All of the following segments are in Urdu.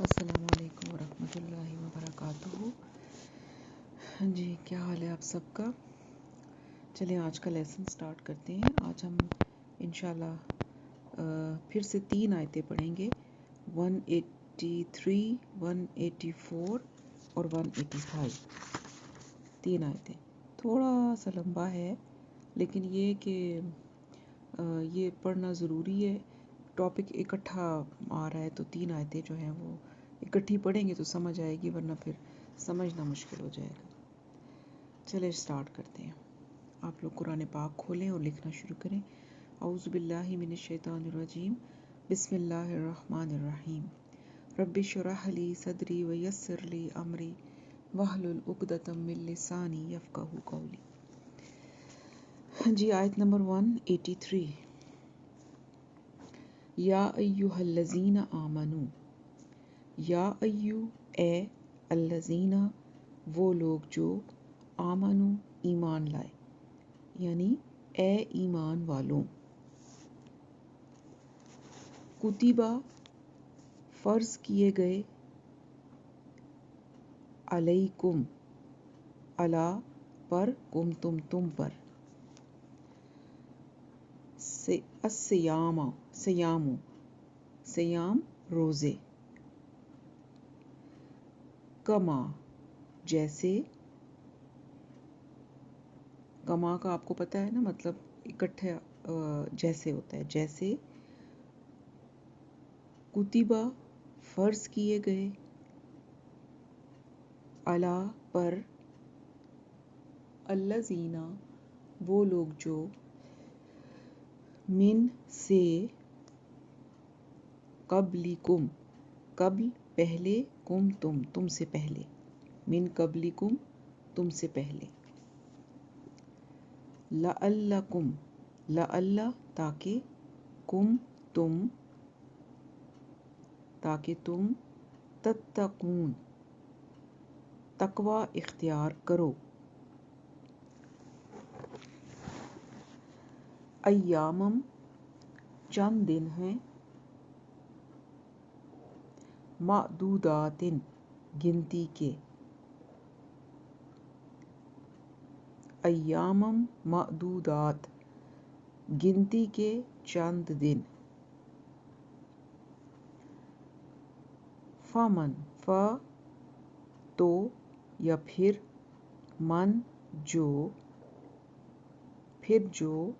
السلام علیکم ورحمۃ اللہ وبرکاتہ۔ جی کیا حال ہے آپ سب کا؟ چلیں آج کا لیسن سٹارٹ کرتے ہیں۔ آج ہم انشاءاللہ پھر سے 3 آیتیں پڑھیں گے، 183، 184 اور 185۔ 3 آیتیں، تھوڑا سا لمبا ہے لیکن یہ کہ یہ پڑھنا ضروری ہے۔ ٹاپک اکٹھا آ رہا ہے تو 3 آیتیں جو ہیں وہ اکٹھی پڑھیں گے تو سمجھ آئے گی، ورنہ پھر سمجھنا مشکل ہو جائے گا۔ چلے سٹارٹ کرتے ہیں۔ آپ لوگ قرآن پاک کھولیں اور لکھنا شروع کریں۔ اعوذ باللہ من الشیطان الرجیم، بسم اللہ الرحمن الرحیم۔ رب اشرح لی صدری ویسر لی امری واحلل عقدۃ من لسانی یفقہوا قولی۔ جی آیت نمبر 183۔ یا ایہا الذین آمنو، یا ایو اے الذین وہ لوگ جو آمنو ایمان لائے، یعنی اے ایمان والوں، کتبہ فرض کیے گئے، علیکم علی پر، کم تم پر، سیام روزے، کما جیسے، کما کا آپ کو پتہ ہے نا مطلب اکٹھے جیسے ہوتا ہے، جیسے کتبہ فرض کیے گئے، علی پر، الذین وہ لوگ جو، من سے، قبلکم قبل پہلے، کم تم سے پہلے، من قبلکم تم سے پہلے، لعلکم لعل تاکہ، کم تاکہ تم، تتقون تقوی اختیار کرو، ایامم چند دن ہیں، معدودات گنتی کے، ایامم معدودات گنتی کے چند دن، فمن تو یا پھر، من جو، پھر جو،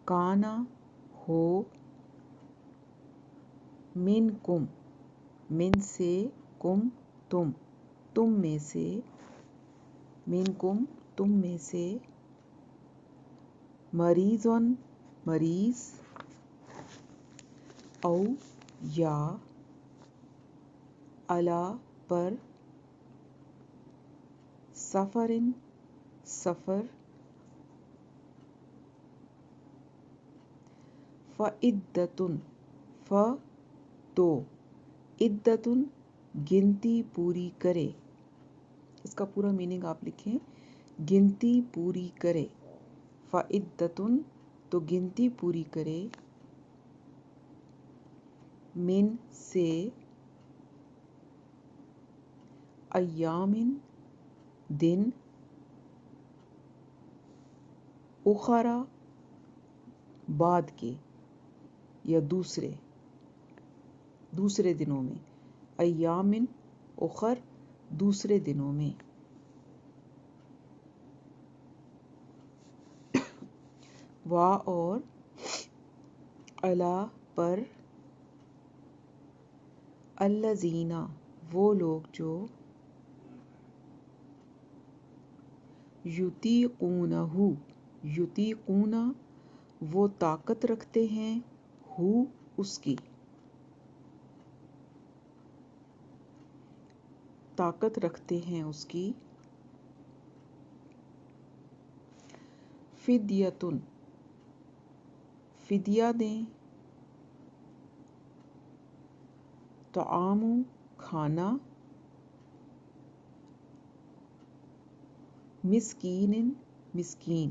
کانا ہو، منکم من سے، کم تم میں سے، منکم تم میں سے، مریضن مریض، او یا، علی پر، سفرن سفر، فعدتن تو، عدتن گنتی پوری کرے، اس کا پورا میننگ آپ لکھیں، گنتی پوری کرے، فعدتن تو گنتی پوری کرے، من سے، ایامن دن، اخرى بعد کے یا دوسرے دنوں میں، ایامن اخر دوسرے دنوں میں، وا اور، علی پر، الذین وہ لوگ جو، یطیقون وہ طاقت رکھتے ہیں، اس کی طاقت رکھتے ہیں، اس کی، فدیتن فدیہ دیں، طعام کھانا، مسکین مسکین،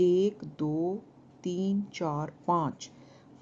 1 2 3 4 5।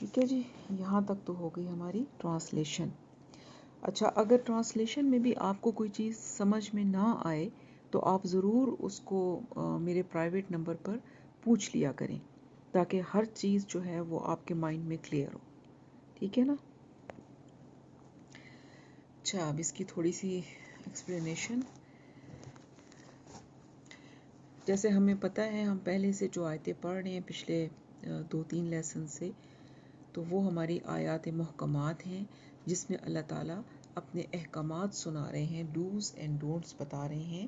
ٹھیک ہے جی، یہاں تک تو ہو گئی ہماری ٹرانسلیشن. اچھا، اگر ٹرانسلیشن میں بھی آپ کو کوئی چیز سمجھ میں نہ آئے تو آپ ضرور اس کو میرے پرائیویٹ نمبر پر پوچھ لیا کریں تاکہ ہر چیز جو ہے وہ آپ کے مائنڈ میں کلیئر ہو. ٹھیک ہے نا؟ اچھا، اب اس کی تھوڑی سی ایکسپلینیشن. جیسے ہمیں پتہ ہے، ہم پہلے سے جو آیتیں پڑھ رہے ہیں پچھلے 2-3 لیسن سے، تو وہ ہماری آیات محکمات ہیں جس میں اللہ تعالیٰ اپنے احکامات سنا رہے ہیں، ڈوز اینڈ ڈونٹس بتا رہے ہیں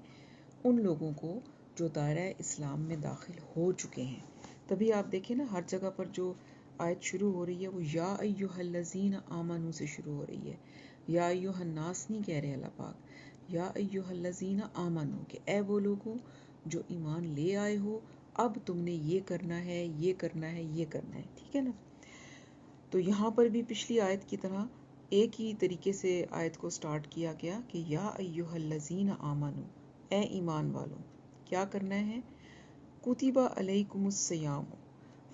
ان لوگوں کو جو دائرہ اسلام میں داخل ہو چکے ہیں. تبھی آپ دیکھیں نا، ہر جگہ پر جو آیت شروع ہو رہی ہے وہ یا ایھا الذین آمنوا سے شروع ہو رہی ہے. یا ایھا الناس نہیں کہہ رہے اللہ پاک، یا ایھا الذین آمنوا، کہ اے وہ لوگوں جو ایمان لے آئے ہو، اب تم نے یہ کرنا ہے، یہ کرنا ہے، یہ کرنا ہے. ٹھیک ہے نا؟ تو یہاں پر بھی پچھلی آیت کی طرح ایک ہی طریقے سے آیت کو سٹارٹ کیا گیا کہ یا ایھا الذین آمنوا، اے ایمان والوں، کیا کرنا ہے؟ کتب علیکم الصیام،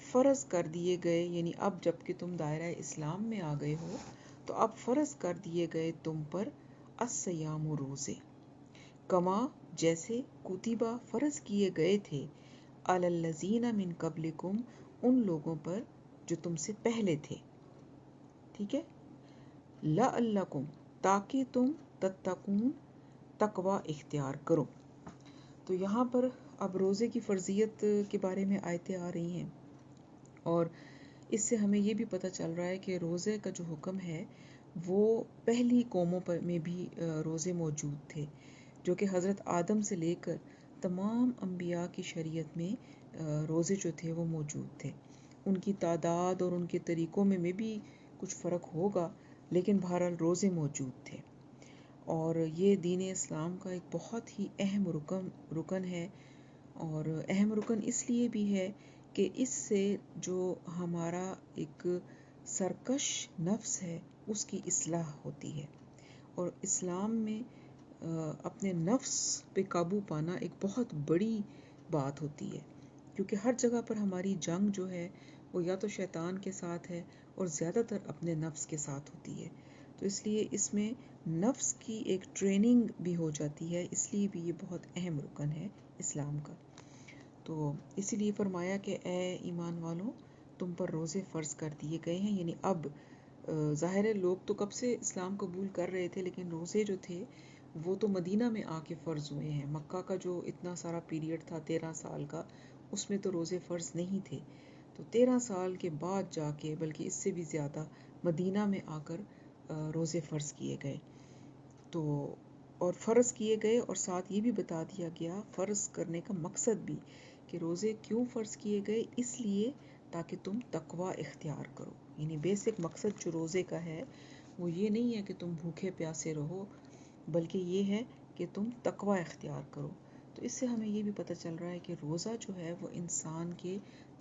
فرض کر دیے گئے، یعنی اب جب کہ تم دائرہ اسلام میں آ گئے ہو تو اب فرض کر دیے گئے تم پر الصیام، روزے، کما جیسے کتبہ فرض کیے گئے تھے، علی الذین من قبلکم، ان لوگوں پر جو تم سے پہلے تھے. ٹھیک ہے؟ لعلکم، تاکہ تم تتقون، تقوی اختیار کرو. تو یہاں پر اب روزے کی فرضیت کے بارے میں آیتیں آ رہی ہیں، اور اس سے ہمیں یہ بھی پتہ چل رہا ہے کہ روزے کا جو حکم ہے وہ پہلی قوموں پر میں بھی روزے موجود تھے، جو کہ حضرت آدم سے لے کر تمام انبیاء کی شریعت میں روزے جو تھے وہ موجود تھے. ان کی تعداد اور ان کے طریقوں میں بھی کچھ فرق ہوگا، لیکن بہرحال روزے موجود تھے. اور یہ دین اسلام کا ایک بہت ہی اہم رکن ہے، اور اہم رکن اس لیے بھی ہے کہ اس سے جو ہمارا ایک سرکش نفس ہے اس کی اصلاح ہوتی ہے. اور اسلام میں اپنے نفس پہ قابو پانا ایک بہت بڑی بات ہوتی ہے، کیونکہ ہر جگہ پر ہماری جنگ جو ہے وہ یا تو شیطان کے ساتھ ہے اور زیادہ تر اپنے نفس کے ساتھ ہوتی ہے. تو اس لیے اس میں نفس کی ایک ٹریننگ بھی ہو جاتی ہے، اس لیے بھی یہ بہت اہم رکن ہے اسلام کا. تو اسی لیے فرمایا کہ اے ایمان والوں، تم پر روزے فرض کر دیے گئے ہیں. یعنی اب ظاہر ہے لوگ تو کب سے اسلام قبول کر رہے تھے، لیکن روزے جو تھے وہ تو مدینہ میں آ کے فرض ہوئے ہیں. مکہ کا جو اتنا سارا پیریڈ تھا 13 سال کا، اس میں تو روزے فرض نہیں تھے. تو 13 سال کے بعد جا کے، بلکہ اس سے بھی زیادہ، مدینہ میں آ کر روزے فرض کیے گئے. تو اور فرض کیے گئے، اور ساتھ یہ بھی بتا دیا گیا فرض کرنے کا مقصد بھی، کہ روزے کیوں فرض کیے گئے؟ اس لیے تاکہ تم تقوی اختیار کرو. یعنی بیسک مقصد جو روزے کا ہے وہ یہ نہیں ہے کہ تم بھوکے پیاسے رہو، بلکہ یہ ہے کہ تم تقوی اختیار کرو. تو اس سے ہمیں یہ بھی پتہ چل رہا ہے کہ روزہ جو ہے وہ انسان کے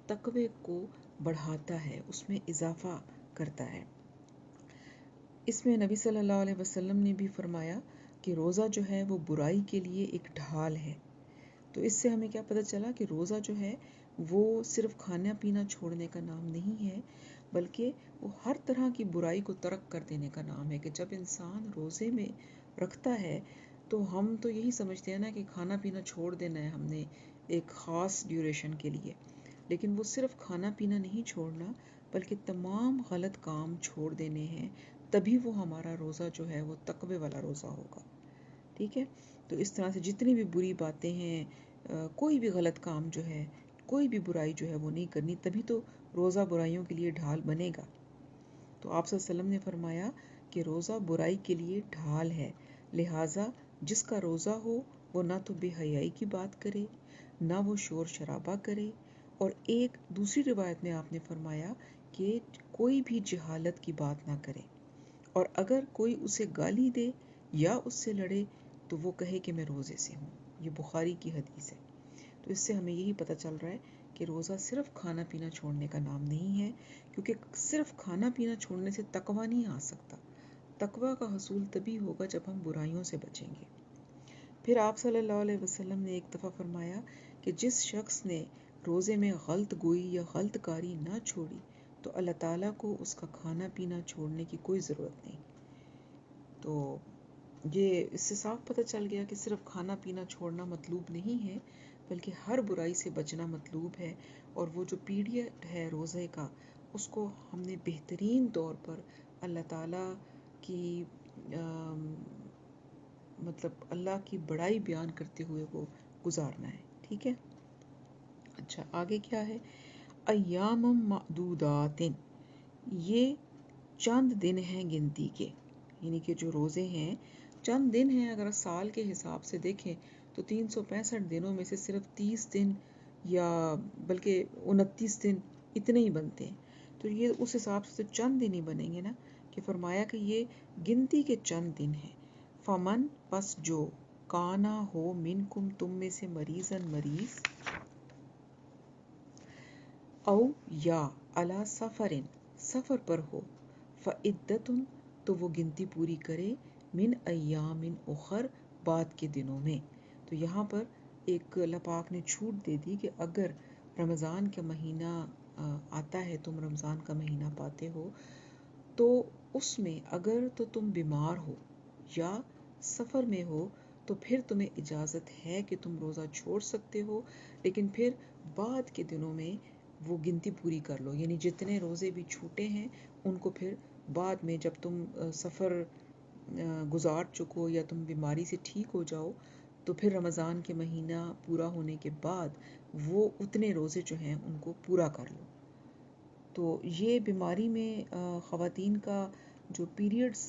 تقوی کو بڑھاتا ہے، اس میں اضافہ کرتا ہے. اس میں نبی صلی اللہ علیہ وسلم نے بھی فرمایا کہ روزہ جو ہے وہ برائی کے لیے ایک ڈھال ہے. تو اس سے ہمیں کیا پتہ چلا کہ روزہ جو ہے وہ صرف کھانا پینا چھوڑنے کا نام نہیں ہے، بلکہ وہ ہر طرح کی برائی کو ترک کر دینے کا نام ہے. کہ جب انسان روزے میں رکھتا ہے تو ہم تو یہی سمجھتے ہیں نا کہ کھانا پینا چھوڑ دینا ہے ہم نے ایک خاص ڈیوریشن کے لیے، لیکن وہ صرف کھانا پینا نہیں چھوڑنا، بلکہ تمام غلط کام چھوڑ دینے ہیں. تبھی وہ ہمارا روزہ جو ہے وہ تقوی والا روزہ ہوگا. ٹھیک ہے؟ تو اس طرح سے جتنی بھی بری باتیں ہیں، کوئی بھی غلط کام جو ہے، کوئی بھی برائی جو ہے وہ نہیں کرنی، تبھی تو روزہ برائیوں کے لیے ڈھال بنے گا. تو آپ صلی اللہ علیہ وسلم نے فرمایا کہ روزہ برائی کے لیے ڈھال ہے، لہٰذا جس کا روزہ ہو وہ نہ تو بے حیائی کی بات کرے، نہ وہ شور شرابہ کرے. اور ایک دوسری روایت میں آپ نے فرمایا کہ کوئی بھی جہالت کی بات نہ کرے، اور اگر کوئی اسے گالی دے یا اس سے لڑے تو وہ کہے کہ میں روزے سے ہوں. یہ بخاری کی حدیث ہے. تو اس سے ہمیں یہی پتہ چل رہا ہے کہ روزہ صرف کھانا پینا چھوڑنے کا نام نہیں ہے، کیونکہ صرف کھانا پینا چھوڑنے سے تقوی نہیں آ سکتا. تقوی کا حصول تبھی ہوگا جب ہم برائیوں سے بچیں گے. پھر آپ صلی اللہ علیہ وسلم نے ایک دفعہ فرمایا کہ جس شخص نے روزے میں غلط گوئی یا غلط کاری نہ چھوڑی تو اللہ تعالیٰ کو اس کا کھانا پینا چھوڑنے کی کوئی ضرورت نہیں. تو یہ اس سے صاف پتہ چل گیا کہ صرف کھانا پینا چھوڑنا مطلوب نہیں ہے، بلکہ ہر برائی سے بچنا مطلوب ہے. اور وہ جو پیریڈ ہے روزے کا، اس کو ہم نے بہترین طور پر اللہ تعالیٰ کی مطلب اللہ کی بڑائی بیان کرتے ہوئے وہ گزارنا ہے. ٹھیک ہے. اچھا، آگے کیا ہے؟ ایام معدودات، یہ چند دن ہیں گنتی کے، یعنی کہ جو روزے ہیں چند دن ہیں. اگر سال کے حساب سے دیکھیں تو 365 دنوں میں سے صرف 30 دن یا بلکہ 29 دن اتنے ہی بنتے ہیں. تو یہ اس حساب سے تو چند دن ہی بنیں گے نا، کہ فرمایا کہ یہ گنتی کے چند دن ہیں. فمن، پس جو، کانا ہو منکم تم میں سے، مریضن مریض، او یا علی سفرن سفر پر ہو، فعدتن تو وہ گنتی پوری کرے، من ایام اخر بعد کے دنوں میں. تو یہاں پر ایک اللہ پاک نے چھوٹ دے دی کہ اگر رمضان کا مہینہ آتا ہے، تم رمضان کا مہینہ پاتے ہو، تو اس میں اگر تو تم بیمار ہو یا سفر میں ہو تو پھر تمہیں اجازت ہے کہ تم روزہ چھوڑ سکتے ہو، لیکن پھر بعد کے دنوں میں وہ گنتی پوری کر لو. یعنی جتنے روزے بھی چھوٹے ہیں ان کو پھر بعد میں جب تم سفر گزار چکو یا تم بیماری سے ٹھیک ہو جاؤ، تو پھر رمضان کے مہینہ پورا ہونے کے بعد وہ اتنے روزے جو ہیں ان کو پورا کر لو. تو یہ بیماری میں خواتین کا جو پیریڈز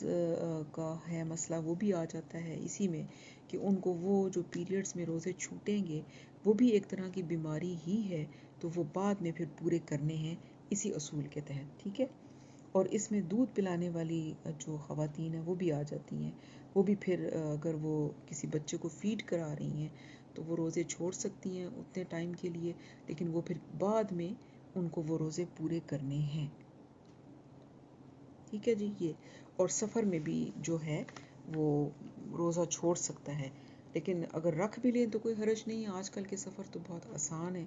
کا ہے مسئلہ وہ بھی آ جاتا ہے اسی میں، کہ ان کو وہ جو پیریڈز میں روزے چھوٹیں گے وہ بھی ایک طرح کی بیماری ہی ہے، تو وہ بعد میں پھر پورے کرنے ہیں اسی اصول کے تحت. ٹھیک ہے. اور اس میں دودھ پلانے والی جو خواتین ہیں وہ بھی آ جاتی ہیں. وہ بھی پھر اگر وہ کسی بچے کو فیڈ کرا رہی ہیں تو وہ روزے چھوڑ سکتی ہیں اتنے ٹائم کے لیے، لیکن وہ پھر بعد میں ان کو وہ روزے پورے کرنے ہیں. ٹھیک ہے جی. یہ اور سفر میں بھی جو ہے وہ روزہ چھوڑ سکتا ہے، لیکن اگر رکھ بھی لیں تو کوئی حرج نہیں. آج کل کے سفر تو بہت آسان ہے.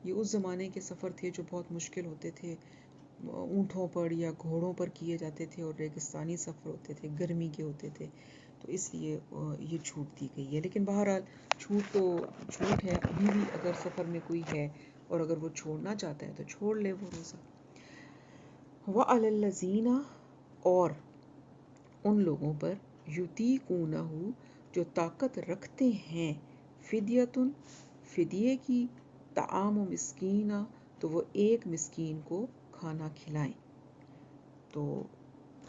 یہ اس زمانے کے سفر تھے جو بہت مشکل ہوتے تھے، اونٹوں پر یا گھوڑوں پر کیے جاتے تھے، اور ریگستانی سفر ہوتے تھے، گرمی کے ہوتے تھے، تو اس لیے یہ چھوٹ دی گئی ہے. لیکن بہرحال چھوٹ تو چھوٹ ہے. ابھی بھی اگر سفر میں کوئی ہے اور اگر وہ چھوڑنا چاہتا ہے تو چھوڑ لے وہ روزہ. وَعَلَى الَّذِينَ، اور ان لوگوں پر، یُطِیقُونَہُ جو طاقت رکھتے ہیں، فدیتن فدیے کی، طعام مسکینہ تو وہ ایک مسکین کو کھانا کھلائیں. تو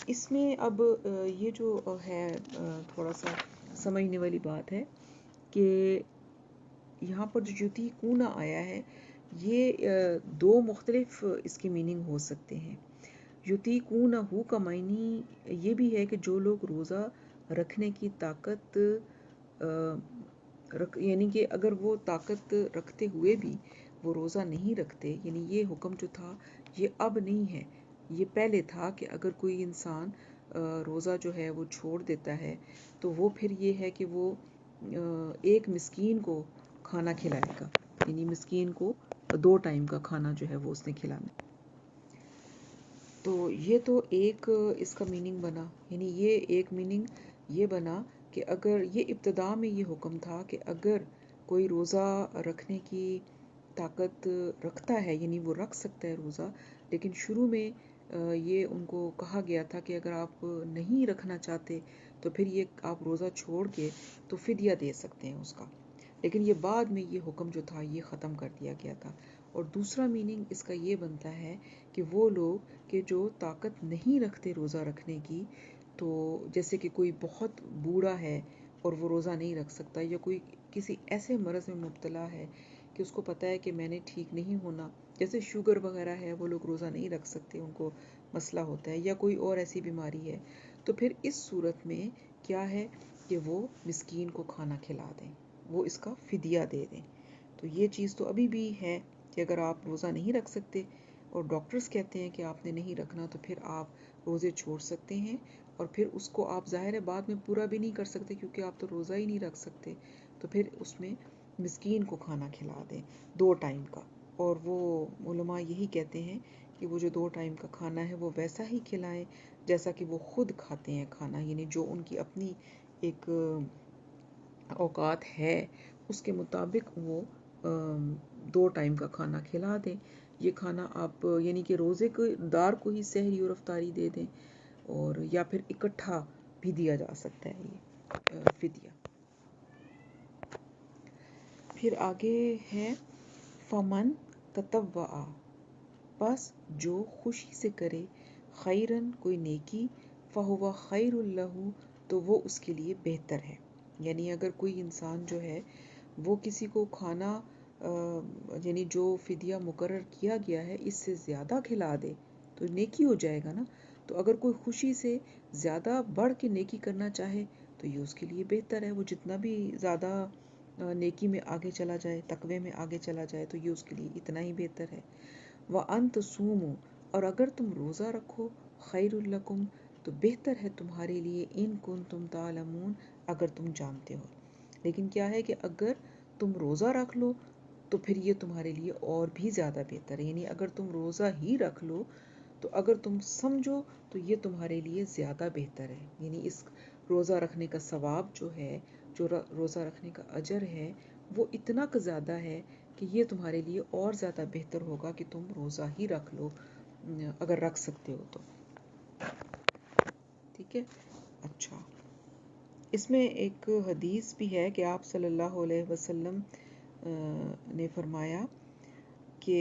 اس میں اب یہ جو ہے تھوڑا سا سمجھنے والی بات ہے کہ یہاں پر جو یُطِیقُونَ آیا ہے یہ دو مختلف اس کی میننگ ہو سکتے ہیں. یُطِیقُونَہُ کا معنی یہ بھی ہے کہ جو لوگ روزہ رکھنے کی طاقت یعنی کہ اگر وہ طاقت رکھتے ہوئے بھی وہ روزہ نہیں رکھتے، یعنی یہ حکم جو تھا یہ اب نہیں ہے، یہ پہلے تھا کہ اگر کوئی انسان روزہ جو ہے وہ چھوڑ دیتا ہے تو وہ پھر یہ ہے کہ وہ ایک مسکین کو کھانا کھلائے گا. یعنی مسکین کو 2 ٹائم کا کھانا جو ہے وہ اس نے کھلانا. تو یہ تو ایک اس کا میننگ بنا. یعنی یہ ایک میننگ یہ بنا کہ اگر یہ ابتدا میں یہ حکم تھا کہ اگر کوئی روزہ رکھنے کی طاقت رکھتا ہے، یعنی وہ رکھ سکتا ہے روزہ، لیکن شروع میں یہ ان کو کہا گیا تھا کہ اگر آپ نہیں رکھنا چاہتے تو پھر یہ آپ روزہ چھوڑ کے تو فدیہ دے سکتے ہیں اس کا. لیکن یہ بعد میں یہ حکم جو تھا یہ ختم کر دیا گیا تھا. اور دوسرا میننگ اس کا یہ بنتا ہے کہ وہ لوگ کہ جو طاقت نہیں رکھتے روزہ رکھنے کی، تو جیسے کہ کوئی بہت بوڑھا ہے اور وہ روزہ نہیں رکھ سکتا، یا کوئی کسی ایسے مرض میں مبتلا ہے کہ اس کو پتہ ہے کہ میں نے ٹھیک نہیں ہونا، جیسے شوگر وغیرہ ہے، وہ لوگ روزہ نہیں رکھ سکتے، ان کو مسئلہ ہوتا ہے، یا کوئی اور ایسی بیماری ہے، تو پھر اس صورت میں کیا ہے کہ وہ مسکین کو کھانا کھلا دیں، وہ اس کا فدیہ دے دیں. تو یہ چیز تو ابھی بھی ہے کہ اگر آپ روزہ نہیں رکھ سکتے اور ڈاکٹرز کہتے ہیں کہ آپ نے نہیں رکھنا، تو پھر آپ روزے چھوڑ سکتے ہیں، اور پھر اس کو آپ ظاہر ہے بعد میں پورا بھی نہیں کر سکتے کیونکہ آپ تو روزہ ہی نہیں رکھ سکتے، تو پھر اس میں مسکین کو کھانا کھلا دیں 2 ٹائم کا. اور وہ علماء یہی کہتے ہیں کہ وہ جو 2 ٹائم کا کھانا ہے وہ ویسا ہی کھلائیں جیسا کہ وہ خود کھاتے ہیں کھانا، یعنی جو ان کی اپنی ایک اوقات ہے اس کے مطابق وہ 2 ٹائم کا کھانا کھلا دیں. یہ کھانا آپ یعنی کہ روزے کے دار کو ہی سحری اور افطاری دے دیں، اور یا پھر اکٹھا بھی دیا جا سکتا ہے یہ فدیہ. پھر آگے ہے فمن تطوع، پس جو خوشی سے کرے، خیرن کوئی نیکی، فہو خیر لہ، تو وہ اس کے لیے بہتر ہے. یعنی اگر کوئی انسان جو ہے وہ کسی کو کھانا یعنی جو فدیہ مقرر کیا گیا ہے اس سے زیادہ کھلا دے تو نیکی ہو جائے گا نا. تو اگر کوئی خوشی سے زیادہ بڑھ کے نیکی کرنا چاہے تو یہ اس کے لیے بہتر ہے. وہ جتنا بھی زیادہ نیکی میں آگے چلا جائے، تقوی میں آگے چلا جائے، تو یہ اس کے لیے اتنا ہی بہتر ہے. وَأَن تَصُومُوا، اور اگر تم روزہ رکھو، خیر لکم، تو بہتر ہے تمہارے لیے، ان کنتم تعلمون، اگر تم جانتے ہو. لیکن کیا ہے کہ اگر تم روزہ رکھ لو تو پھر یہ تمہارے لیے اور بھی زیادہ بہتر ہے. یعنی اگر تم روزہ ہی رکھ لو تو اگر تم سمجھو تو یہ تمہارے لیے زیادہ بہتر ہے. یعنی اس روزہ رکھنے کا ثواب جو ہے، جو روزہ رکھنے کا اجر ہے، وہ اتنا زیادہ ہے کہ یہ تمہارے لیے اور زیادہ بہتر ہوگا کہ تم روزہ ہی رکھ لو اگر رکھ سکتے ہو تو. ٹھیک ہے. اچھا، اس میں ایک حدیث بھی ہے کہ آپ صلی اللہ علیہ وسلم نے فرمایا کہ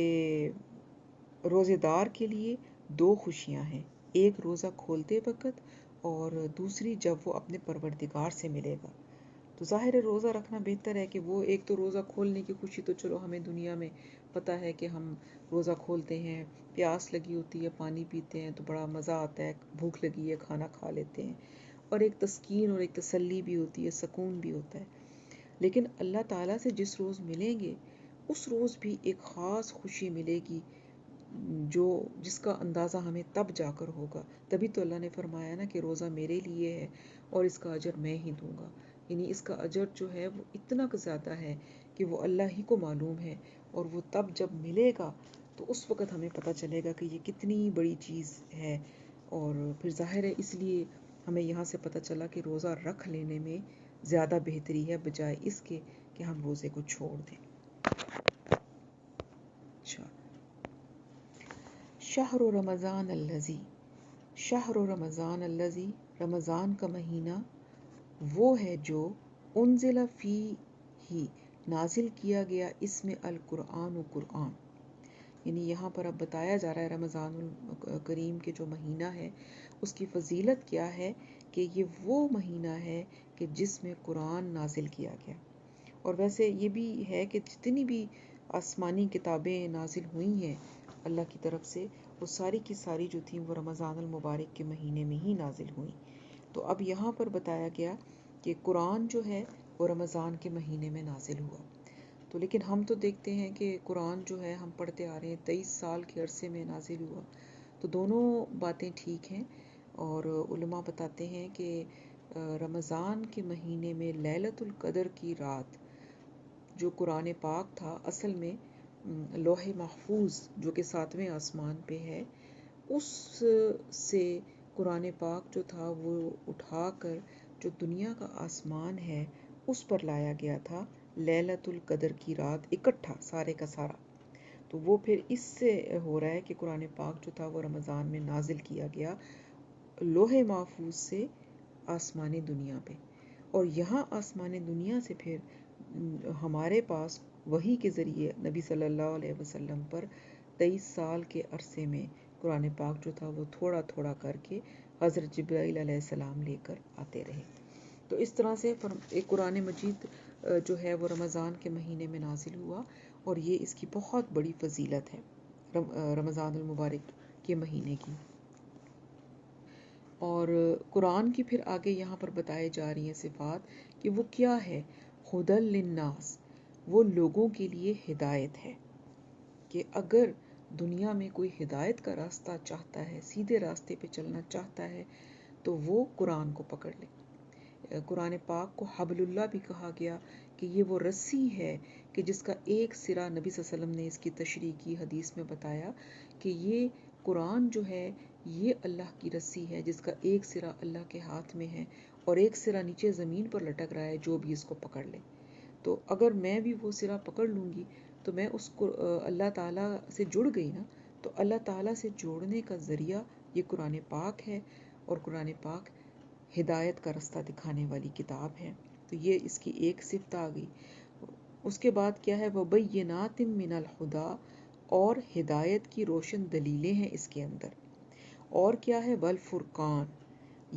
روزے دار کے لیے 2 خوشیاں ہیں، ایک روزہ کھولتے وقت اور دوسری جب وہ اپنے پروردگار سے ملے گا. تو ظاہر ہے روزہ رکھنا بہتر ہے کہ وہ ایک تو روزہ کھولنے کی خوشی تو چلو ہمیں دنیا میں پتہ ہے کہ ہم روزہ کھولتے ہیں، پیاس لگی ہوتی ہے، پانی پیتے ہیں تو بڑا مزہ آتا ہے، بھوک لگی ہے کھانا کھا لیتے ہیں، اور ایک تسکین اور ایک تسلی بھی ہوتی ہے، سکون بھی ہوتا ہے. لیکن اللہ تعالیٰ سے جس روز ملیں گے اس روز بھی ایک خاص خوشی ملے گی جس کا اندازہ ہمیں تب جا کر ہوگا. تبھی تو اللہ نے فرمایا نا کہ روزہ میرے لیے ہے اور اس کا اجر میں ہی دوں گا. یعنی اس کا اجر جو ہے وہ اتنا زیادہ ہے کہ وہ اللہ ہی کو معلوم ہے، اور وہ تب جب ملے گا تو اس وقت ہمیں پتہ چلے گا کہ یہ کتنی بڑی چیز ہے. اور پھر ظاہر ہے اس لیے ہمیں یہاں سے پتہ چلا کہ روزہ رکھ لینے میں زیادہ بہتری ہے بجائے اس کے کہ ہم روزے کو چھوڑ دیں. اچھا، شہر رمضان الذی، شہر رمضان الذی، رمضان کا مہینہ وہ ہے جو انزل فیہ، نازل کیا گیا اس میں القرآن و قرآن. یعنی یہاں پر اب بتایا جا رہا ہے رمضان الکریم کے جو مہینہ ہے اس کی فضیلت کیا ہے کہ یہ وہ مہینہ ہے کہ جس میں قرآن نازل کیا گیا. اور ویسے یہ بھی ہے کہ جتنی بھی آسمانی کتابیں نازل ہوئی ہیں اللہ کی طرف سے، وہ ساری کی ساری جو تھیں وہ رمضان المبارک کے مہینے میں ہی نازل ہوئیں. تو اب یہاں پر بتایا گیا کہ قرآن جو ہے وہ رمضان کے مہینے میں نازل ہوا. تو لیکن ہم تو دیکھتے ہیں کہ قرآن جو ہے ہم پڑھتے آ رہے ہیں 23 سال کے عرصے میں نازل ہوا. تو دونوں باتیں ٹھیک ہیں، اور علماء بتاتے ہیں کہ رمضان کے مہینے میں لیلۃ القدر کی رات جو قرآن پاک تھا اصل میں لوح محفوظ جو کہ 7ویں آسمان پہ ہے، اس سے قرآن پاک جو تھا وہ اٹھا کر جو دنیا کا آسمان ہے اس پر لایا گیا تھا لیلۃ القدر کی رات، اکٹھا سارے کا سارا. تو وہ پھر اس سے ہو رہا ہے کہ قرآن پاک جو تھا وہ رمضان میں نازل کیا گیا لوح محفوظ سے آسمان دنیا پہ، اور یہاں آسمان دنیا سے پھر ہمارے پاس وحی کے ذریعے نبی صلی اللہ علیہ وسلم پر 23 سال کے عرصے میں قرآن پاک جو تھا وہ تھوڑا تھوڑا کر کے حضرت جبرائیل علیہ السلام لے کر آتے رہے. تو اس طرح سے ایک قرآن مجید جو ہے وہ رمضان کے مہینے میں نازل ہوا، اور یہ اس کی بہت بڑی فضیلت ہے رمضان المبارک کے مہینے کی. اور قرآن کی پھر آگے یہاں پر بتائے جا رہی ہیں صفات کہ وہ کیا ہے. ہدی للناس، وہ لوگوں کے لیے ہدایت ہے، کہ اگر دنیا میں کوئی ہدایت کا راستہ چاہتا ہے، سیدھے راستے پہ چلنا چاہتا ہے، تو وہ قرآن کو پکڑ لے. قرآن پاک کو حبل اللہ بھی کہا گیا کہ یہ وہ رسی ہے کہ جس کا ایک سرا، نبی صلی اللہ علیہ وسلم نے اس کی تشریح کی، حدیث میں بتایا کہ یہ قرآن جو ہے یہ اللہ کی رسی ہے جس کا ایک سرا اللہ کے ہاتھ میں ہے اور ایک سرا نیچے زمین پر لٹک رہا ہے، جو بھی اس کو پکڑ لے۔ تو اگر میں بھی وہ سرا پکڑ لوں گی تو میں اس کو اللہ تعالیٰ سے جڑ گئی نا، تو اللہ تعالیٰ سے جوڑنے کا ذریعہ یہ قرآن پاک ہے، اور قرآن پاک ہدایت کا رستہ دکھانے والی کتاب ہے۔ تو یہ اس کی ایک صفت آ گئی۔ اس کے بعد کیا ہے، وَبَيِّنَاتٍ مِّنَ الْہُدیٰ، اور ہدایت کی روشن دلیلیں ہیں اس کے اندر۔ اور کیا ہے، وَالْفُرْقَانِ،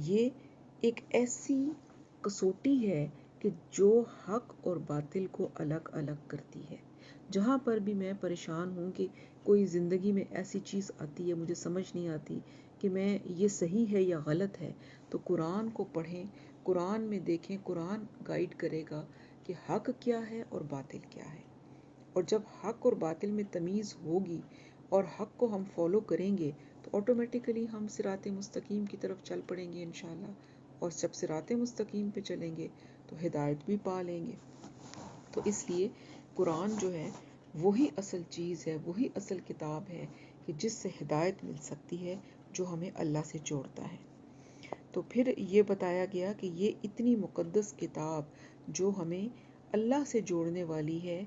یہ ایک ایسی کسوٹی ہے کہ جو حق اور باطل کو الگ الگ کرتی ہے۔ جہاں پر بھی میں پریشان ہوں کہ کوئی زندگی میں ایسی چیز آتی ہے مجھے سمجھ نہیں آتی کہ میں یہ صحیح ہے یا غلط ہے، تو قرآن کو پڑھیں، قرآن میں دیکھیں، قرآن گائیڈ کرے گا کہ حق کیا ہے اور باطل کیا ہے۔ اور جب حق اور باطل میں تمیز ہوگی اور حق کو ہم فالو کریں گے تو آٹومیٹیکلی ہم صراط مستقیم کی طرف چل پڑیں گے انشاءاللہ، اور جب صراط مستقیم پہ چلیں گے تو ہدایت بھی پا لیں گے۔ تو اس لیے قرآن جو ہے وہی اصل چیز ہے، وہی اصل کتاب ہے کہ جس سے ہدایت مل سکتی ہے، جو ہمیں اللہ سے جوڑتا ہے۔ تو پھر یہ بتایا گیا کہ یہ اتنی مقدس کتاب جو ہمیں اللہ سے جوڑنے والی ہے،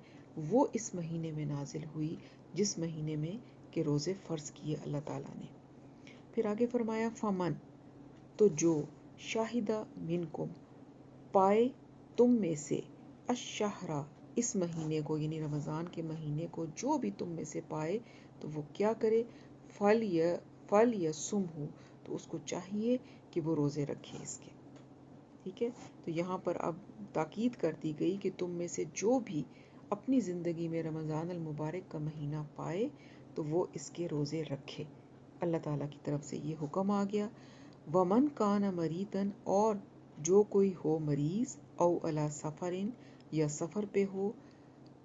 وہ اس مہینے میں نازل ہوئی، جس مہینے میں کہ روزے فرض کیے اللہ تعالیٰ نے۔ پھر آگے فرمایا فمن، تو جو شاہدہ منکم، پائے تم میں سے، الشہرا، اس مہینے کو یعنی رمضان کے مہینے کو جو بھی تم میں سے پائے تو وہ کیا کرے، فَلْيَصُمْهُ، تو اس کو چاہیے کہ وہ روزے رکھے اس کے۔ ٹھیک ہے، تو یہاں پر اب تاکید کر دی گئی کہ تم میں سے جو بھی اپنی زندگی میں رمضان المبارک کا مہینہ پائے تو وہ اس کے روزے رکھے۔ اللہ تعالیٰ کی طرف سے یہ حکم آ گیا۔ وَمَنْ كَانَ مَرِيضًا، اور جو کوئی ہو مریض، او علی سفرٍ، یا سفر پہ ہو،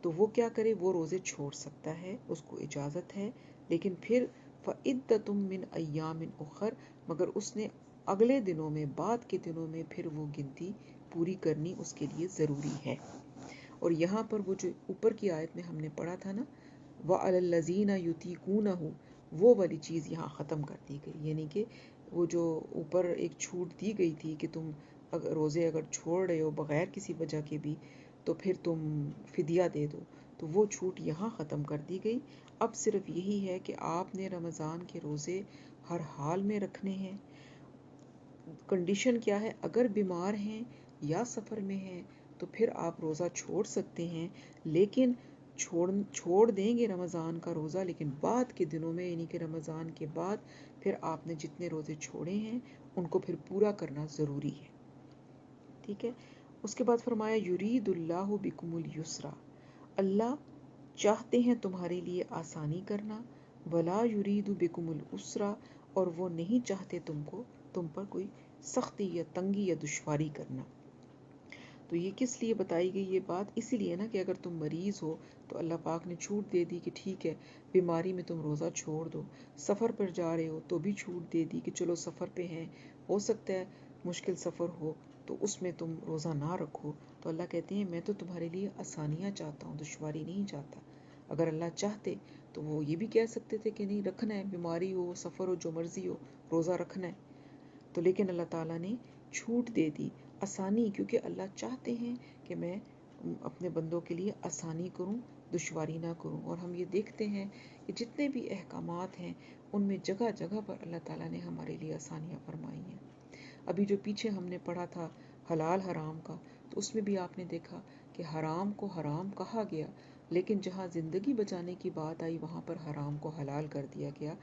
تو وہ کیا کرے، وہ روزے چھوڑ سکتا ہے، اس کو اجازت ہے، لیکن پھر فَعِدَّةٌ مِّنْ أَيَّامٍ أُخَرَ، مگر اس نے اگلے دنوں میں، بعد کے دنوں میں پھر وہ گنتی پوری کرنی اس کے لیے ضروری ہے۔ اور یہاں پر وہ جو اوپر کی آیت میں ہم نے پڑھا تھا نا، وَعَلَى الَّذِينَ يُطِيقُونَهُ، وہ والی چیز یہاں ختم کر دی گئی، یعنی کہ وہ جو اوپر ایک چھوٹ دی گئی تھی کہ تم روزے اگر چھوڑ رہے ہو بغیر کسی وجہ کے بھی تو پھر تم فدیہ دے دو، تو وہ چھوٹ یہاں ختم کر دی گئی۔ اب صرف یہی ہے کہ آپ نے رمضان کے روزے ہر حال میں رکھنے ہیں۔ کنڈیشن کیا ہے، اگر بیمار ہیں یا سفر میں ہیں تو پھر آپ روزہ چھوڑ سکتے ہیں، لیکن چھوڑ دیں گے رمضان کا روزہ، لیکن بعد کے دنوں میں یعنی کہ رمضان کے بعد پھر آپ نے جتنے روزے چھوڑے ہیں ان کو پھر پورا کرنا ضروری ہے۔ ٹھیک ہے، اس کے بعد فرمایا یرید اللہ بکم الیسر، اللہ چاہتے ہیں تمہارے لیے آسانی کرنا، ولا یرید بکم العسر، اور وہ نہیں چاہتے تم پر کوئی سختی یا تنگی یا دشواری کرنا۔ تو یہ کس لیے بتائی گئی یہ بات، اسی لیے نا کہ اگر تم مریض ہو تو اللہ پاک نے چھوٹ دے دی کہ ٹھیک ہے بیماری میں تم روزہ چھوڑ دو، سفر پر جا رہے ہو تو بھی چھوٹ دے دی کہ چلو سفر پہ ہیں، ہو سکتا ہے مشکل سفر ہو تو اس میں تم روزہ نہ رکھو۔ تو اللہ کہتے ہیں میں تو تمہارے لیے آسانیاں چاہتا ہوں، دشواری نہیں چاہتا۔ اگر اللہ چاہتے تو وہ یہ بھی کہہ سکتے تھے کہ نہیں رکھنا ہے، بیماری ہو، سفر ہو، جو مرضی ہو، روزہ رکھنا ہے۔ تو لیکن اللہ تعالیٰ نے چھوٹ دے دی، آسانی، کیونکہ اللہ چاہتے ہیں کہ میں اپنے بندوں کے لیے آسانی کروں، دشواری نہ کروں۔ اور ہم یہ دیکھتے ہیں کہ جتنے بھی احکامات ہیں ان میں جگہ جگہ پر اللہ تعالیٰ نے ہمارے لیے آسانیاں فرمائی ہیں۔ ابھی جو پیچھے ہم نے پڑھا تھا حلال حرام کا، تو اس میں بھی آپ نے دیکھا کہ حرام کو حرام کہا گیا، لیکن جہاں زندگی بچانے کی بات آئی وہاں پر حرام کو حلال کر دیا گیا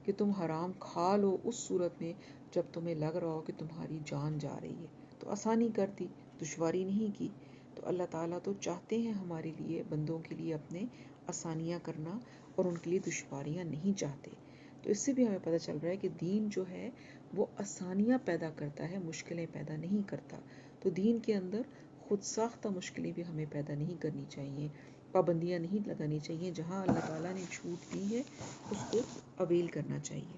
کہ تم حرام کھا لو اس صورت میں جب تمہیں لگ رہا ہو کہ تمہاری جان جا رہی ہے، تو آسانی کر دی، دشواری نہیں کی۔ تو اللہ تعالیٰ تو چاہتے ہیں ہمارے لیے، بندوں کے لیے اپنے آسانیاں کرنا، اور ان کے لیے دشواریاں نہیں چاہتے۔ تو اس سے بھی ہمیں پتہ چل رہا ہے کہ دین جو ہے وہ آسانیاں پیدا کرتا ہے، مشکلیں پیدا نہیں کرتا۔ تو دین کے اندر خود ساختہ مشکلیں بھی ہمیں پیدا نہیں کرنی چاہیے، پابندیاں نہیں لگانی چاہیے، جہاں اللہ تعالیٰ نے چھوٹ دی ہے اس کو اویل کرنا چاہیے۔